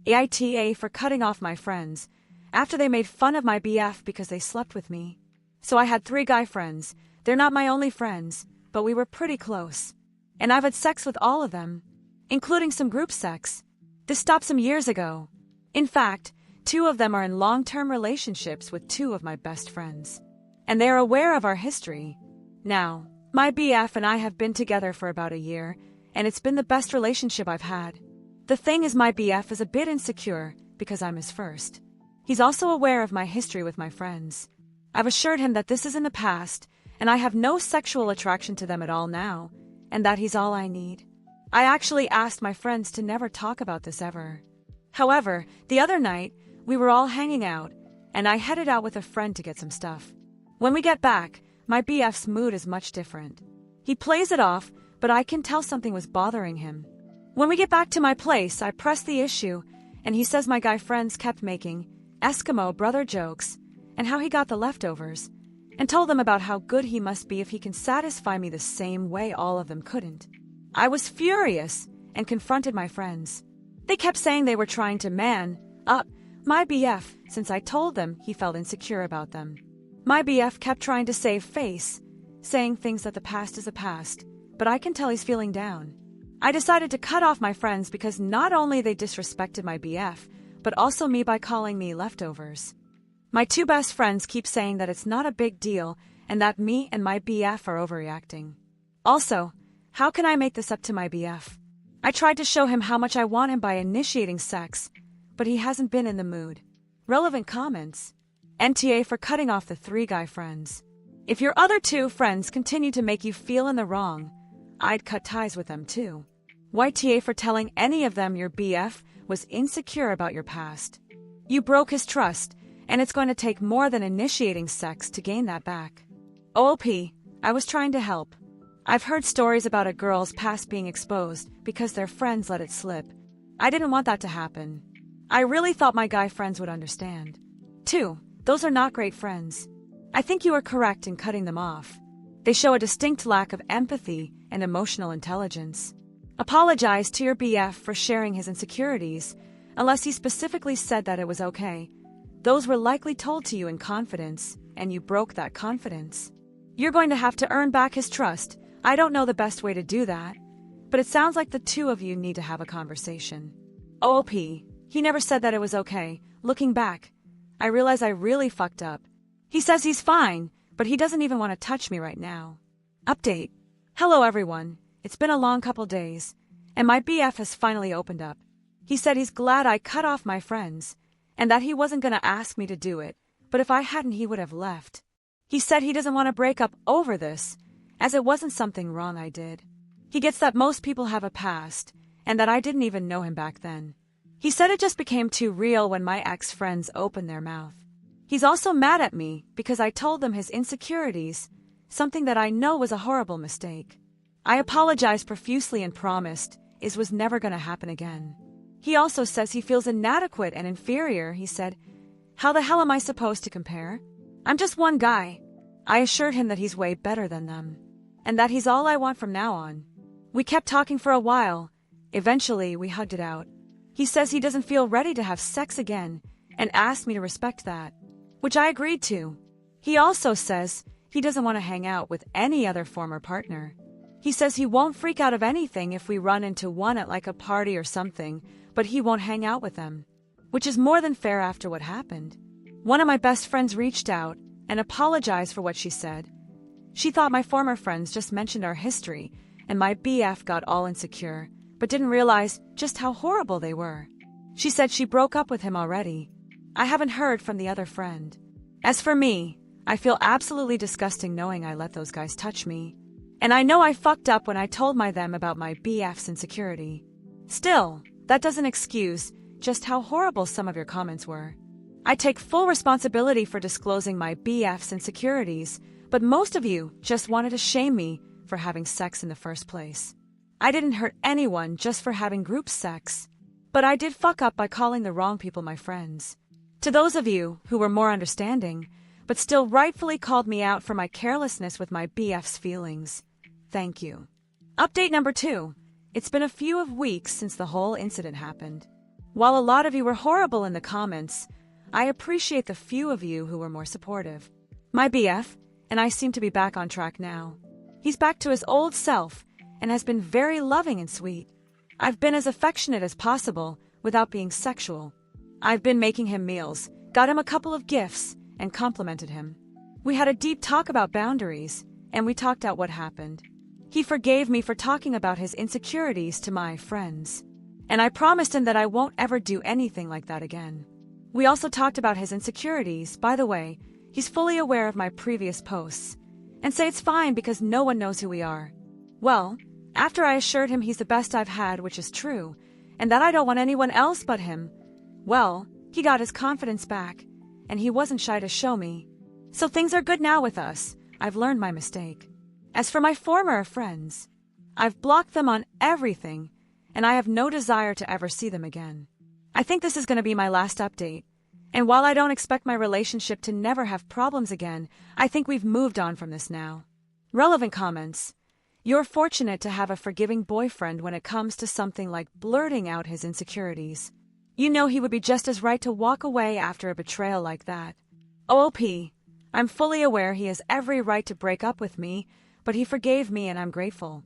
AITA for cutting off my friends after they made fun of my BF because they slept with me. So I had 3 guy friends. They're not my only friends, but we were pretty close. And I've had sex with all of them, including some group sex. This stopped some years ago. In fact, 2 of them are in long-term relationships with 2 of my best friends. And they are aware of our history. Now, my BF and I have been together for about a year, and it's been the best relationship I've had. The thing is, my BF is a bit insecure because I'm his first. He's also aware of my history with my friends. I've assured him that this is in the past, and I have no sexual attraction to them at all now, and that he's all I need. I actually asked my friends to never talk about this ever. However, the other night, we were all hanging out, and I headed out with a friend to get some stuff. When we get back, my BF's mood is much different. He plays it off, but I can tell something was bothering him. When we get back to my place, I press the issue, and he says my guy friends kept making Eskimo brother jokes, and how he got the leftovers, and told them about how good he must be if he can satisfy me the same way all of them couldn't. I was furious and confronted my friends. They kept saying they were trying to man up my BF since I told them he felt insecure about them. My BF kept trying to save face, saying things that the past is a past, but I can tell he's feeling down. I decided to cut off my friends because not only they disrespected my BF, but also me by calling me leftovers. My 2 best friends keep saying that it's not a big deal and that me and my BF are overreacting. Also, how can I make this up to my BF? I tried to show him how much I want him by initiating sex, but he hasn't been in the mood. Relevant comments. NTA for cutting off the 3 guy friends. If your other 2 friends continue to make you feel in the wrong, I'd cut ties with them too. YTA for telling any of them your BF was insecure about your past. You broke his trust, and it's going to take more than initiating sex to gain that back. OP, I was trying to help. I've heard stories about a girl's past being exposed because their friends let it slip. I didn't want that to happen. I really thought my guy friends would understand. 2, those are not great friends. I think you are correct in cutting them off. They show a distinct lack of empathy and emotional intelligence. Apologize to your BF for sharing his insecurities, unless he specifically said that it was okay. Those were likely told to you in confidence, and you broke that confidence. You're going to have to earn back his trust. I don't know the best way to do that, but it sounds like the 2 of you need to have a conversation. OP, he never said that it was okay. Looking back, I realize I really fucked up. He says he's fine, but he doesn't even want to touch me right now. Update. Hello everyone. It's been a long couple days, and my BF has finally opened up. He said he's glad I cut off my friends, and that he wasn't going to ask me to do it, but if I hadn't he would have left. He said he doesn't want to break up over this, as it wasn't something wrong I did. He gets that most people have a past, and that I didn't even know him back then. He said it just became too real when my ex-friends opened their mouth. He's also mad at me because I told them his insecurities, something that I know was a horrible mistake. I apologized profusely and promised it was never going to happen again. He also says he feels inadequate and inferior. He said, "How the hell am I supposed to compare? I'm just one guy." I assured him that he's way better than them, and that he's all I want from now on. We kept talking for a while. Eventually, we hugged it out. He says he doesn't feel ready to have sex again and asked me to respect that, which I agreed to. He also says he doesn't want to hang out with any other former partner. He says he won't freak out of anything if we run into one at like a party or something, but he won't hang out with them, which is more than fair after what happened. One of my best friends reached out and apologized for what she said. She thought my former friends just mentioned our history, and my BF got all insecure, but didn't realize just how horrible they were. She said she broke up with him already. I haven't heard from the other friend. As for me, I feel absolutely disgusting knowing I let those guys touch me. And I know I fucked up when I told them about my BF's insecurity. Still, that doesn't excuse just how horrible some of your comments were. I take full responsibility for disclosing my BF's insecurities, but most of you just wanted to shame me for having sex in the first place. I didn't hurt anyone just for having group sex, but I did fuck up by calling the wrong people my friends. To those of you who were more understanding, but still rightfully called me out for my carelessness with my BF's feelings, thank you. Update number 2. It's been a few weeks since the whole incident happened. While a lot of you were horrible in the comments, I appreciate the few of you who were more supportive. My BF and I seem to be back on track now. He's back to his old self and has been very loving and sweet. I've been as affectionate as possible without being sexual. I've been making him meals, got him a couple of gifts, and complimented him. We had a deep talk about boundaries, and we talked out what happened. He forgave me for talking about his insecurities to my friends. And I promised him that I won't ever do anything like that again. We also talked about his insecurities. By the way, he's fully aware of my previous posts, and say it's fine because no one knows who we are. Well, after I assured him he's the best I've had, which is true, and that I don't want anyone else but him, well, he got his confidence back, and he wasn't shy to show me. So things are good now with us. I've learned my mistake. As for my former friends, I've blocked them on everything, and I have no desire to ever see them again. I think this is going to be my last update, and while I don't expect my relationship to never have problems again, I think we've moved on from this now. Relevant comments. You're fortunate to have a forgiving boyfriend when it comes to something like blurting out his insecurities. You know he would be just as right to walk away after a betrayal like that. OOP. I'm fully aware he has every right to break up with me, but he forgave me and I'm grateful.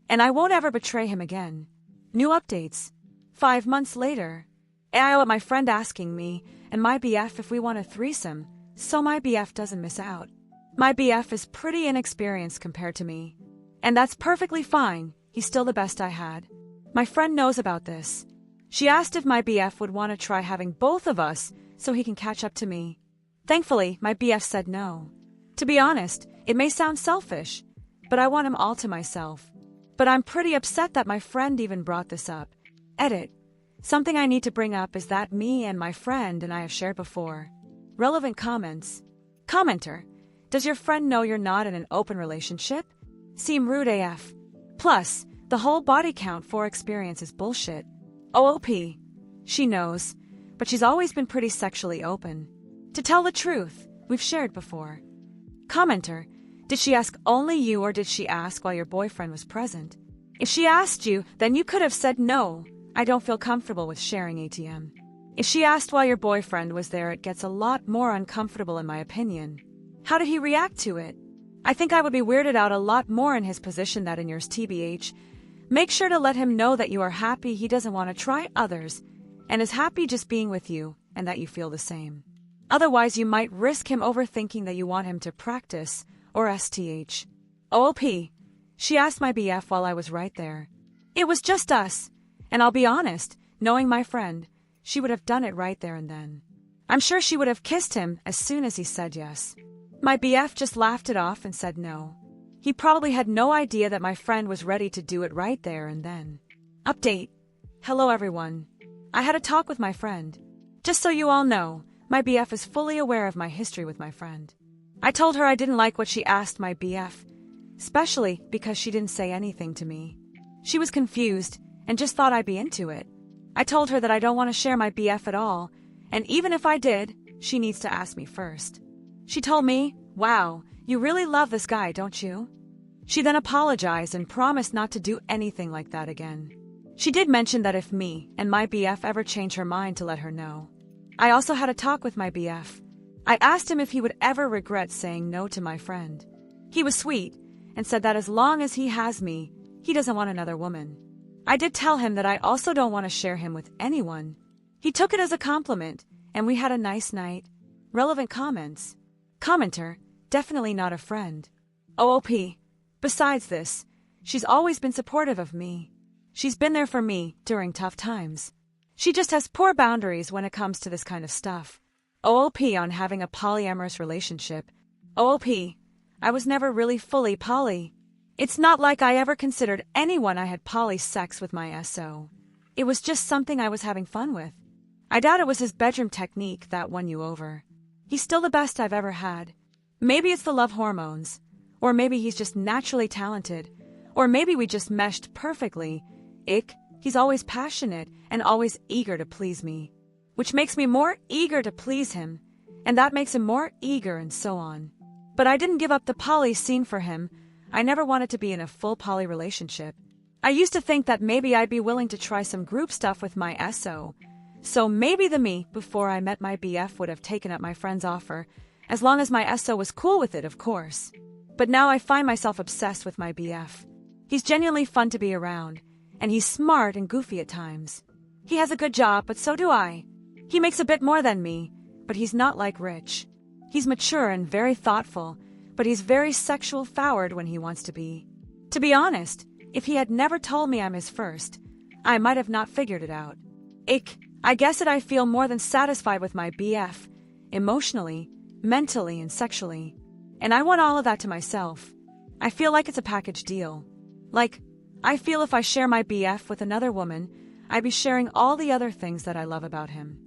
And I won't ever betray him again. New updates. 5 months later. I owe my friend asking me and my BF if we want a threesome, so my BF doesn't miss out. My BF is pretty inexperienced compared to me. And that's perfectly fine, he's still the best I had. My friend knows about this. She asked if my BF would want to try having both of us so he can catch up to me. Thankfully, my BF said no. To be honest, it may sound selfish, but I want him all to myself. But I'm pretty upset that my friend even brought this up. Edit. Something I need to bring up is that me and my friend and I have shared before. Relevant comments. Commenter. Does your friend know you're not in an open relationship? Seem rude AF. Plus, the whole body count for experience is bullshit. OOP. She knows, but she's always been pretty sexually open. To tell the truth, we've shared before. Commenter. Did she ask only you or did she ask while your boyfriend was present? If she asked you, then you could have said no. I don't feel comfortable with sharing ATM. If she asked while your boyfriend was there, it gets a lot more uncomfortable in my opinion. How did he react to it? I think I would be weirded out a lot more in his position than in yours TBH. Make sure to let him know that you are happy he doesn't want to try others and is happy just being with you and that you feel the same. Otherwise, you might risk him overthinking that you want him to practice or STH. OOP. She asked my BF while I was right there. It was just us. And I'll be honest, knowing my friend, she would have done it right there and then. I'm sure she would have kissed him as soon as he said yes. My BF just laughed it off and said no. He probably had no idea that my friend was ready to do it right there and then. Update. Hello everyone. I had a talk with my friend. Just so you all know, my BF is fully aware of my history with my friend. I told her I didn't like what she asked my BF, especially because she didn't say anything to me. She was confused and just thought I'd be into it. I told her that I don't want to share my BF at all, and even if I did, she needs to ask me first. She told me, "Wow, you really love this guy, don't you?" She then apologized and promised not to do anything like that again. She did mention that if me and my BF ever change her mind to let her know. I also had a talk with my BF. I asked him if he would ever regret saying no to my friend. He was sweet and said that as long as he has me, he doesn't want another woman. I did tell him that I also don't want to share him with anyone. He took it as a compliment, and we had a nice night. Relevant comments. Commenter, definitely not a friend. OOP. Besides this, she's always been supportive of me. She's been there for me during tough times. She just has poor boundaries when it comes to this kind of stuff. OOP on having a polyamorous relationship. OOP. I was never really fully poly. It's not like I ever considered anyone I had poly sex with my SO. It was just something I was having fun with. I doubt it was his bedroom technique that won you over. He's still the best I've ever had. Maybe it's the love hormones. Or maybe he's just naturally talented. Or maybe we just meshed perfectly. He's always passionate and always eager to please me. Which makes me more eager to please him. And that makes him more eager and so on. But I didn't give up the poly scene for him. I never wanted to be in a full poly relationship. I used to think that maybe I'd be willing to try some group stuff with my SO, So maybe the me before I met my BF would have taken up my friend's offer, as long as my SO was cool with it, of course. But now I find myself obsessed with my BF. He's genuinely fun to be around, and he's smart and goofy at times. He has a good job, but so do I. He makes a bit more than me, but he's not like Rich. He's mature and very thoughtful, but he's very sexual forward when he wants to be. To be honest, if he had never told me I'm his first, I might have not figured it out. I guess that I feel more than satisfied with my BF, emotionally, mentally, and sexually. And I want all of that to myself. I feel like it's a package deal. Like, I feel if I share my BF with another woman, I'd be sharing all the other things that I love about him.